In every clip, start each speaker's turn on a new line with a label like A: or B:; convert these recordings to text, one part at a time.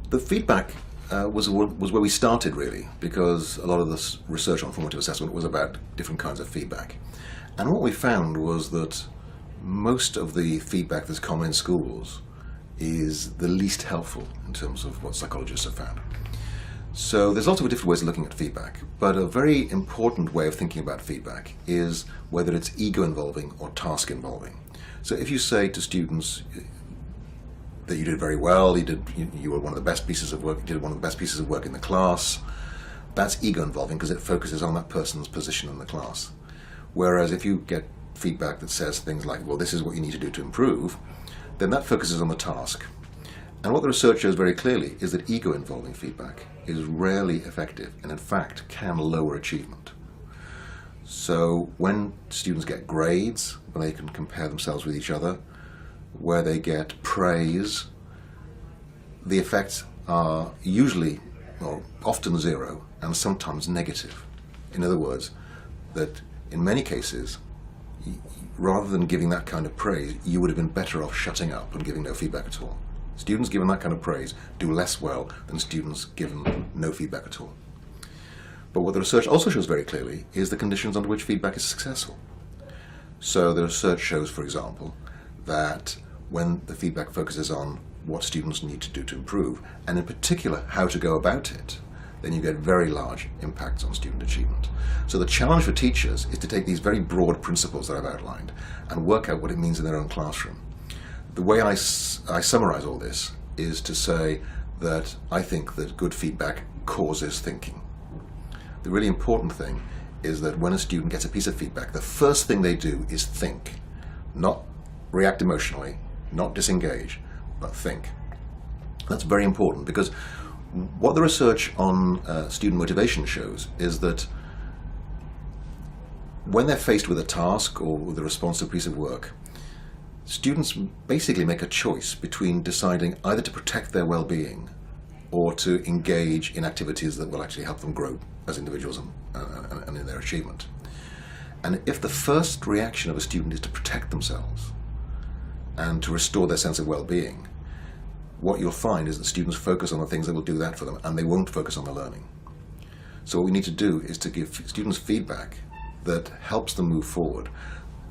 A: The feedback was where we started, really, because a lot of this research on formative assessment was about different kinds of feedback. And what we found was that most of the feedback that's common in schools is the least helpful in terms of what psychologists have found. So there's lots of different ways of looking at feedback, but a very important way of thinking about feedback is whether it's ego-involving or task-involving. So if you say to students that you did very well, you were one of the best pieces of work, you did one of the best pieces of work in the class, that's ego-involving because it focuses on that person's position in the class. Whereas if you get feedback that says things like, well, this is what you need to do to improve, then that focuses on the task. And what the research shows very clearly is that ego-involving feedback is rarely effective and in fact can lower achievement. So when students get grades, when they can compare themselves with each other, where they get praise, the effects are usually, or often zero, and sometimes negative. In other words, that in many cases, rather than giving that kind of praise, you would have been better off shutting up and giving no feedback at all. Students given that kind of praise do less well than students given no feedback at all. But what the research also shows very clearly is the conditions under which feedback is successful. So the research shows, for example, that when the feedback focuses on what students need to do to improve, and in particular how to go about it, then you get very large impacts on student achievement. So the challenge for teachers is to take these very broad principles that I've outlined and work out what it means in their own classroom. The way I summarize all this is to say that I think that good feedback causes thinking. The really important thing is that when a student gets a piece of feedback, the first thing they do is think, not react emotionally, not disengage, but think. That's very important because what the research on student motivation shows is that when they're faced with a task or with a response to a piece of work, students basically make a choice between deciding either to protect their well-being or to engage in activities that will actually help them grow as individuals and in their achievement. And if the first reaction of a student is to protect themselves and to restore their sense of well-being, what you'll find is that students focus on the things that will do that for them and they won't focus on the learning. So what we need to do is to give students feedback that helps them move forward,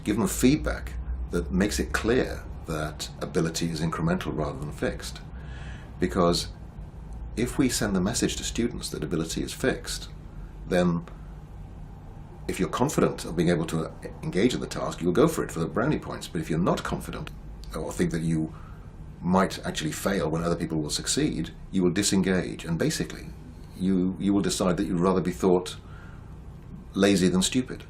A: give them feedback that makes it clear that ability is incremental rather than fixed. Because if we send the message to students that ability is fixed, then if you're confident of being able to engage in the task, you'll go for it for the brownie points. But if you're not confident or think that you might actually fail when other people will succeed, you will disengage, and basically you will decide that you'd rather be thought lazy than stupid.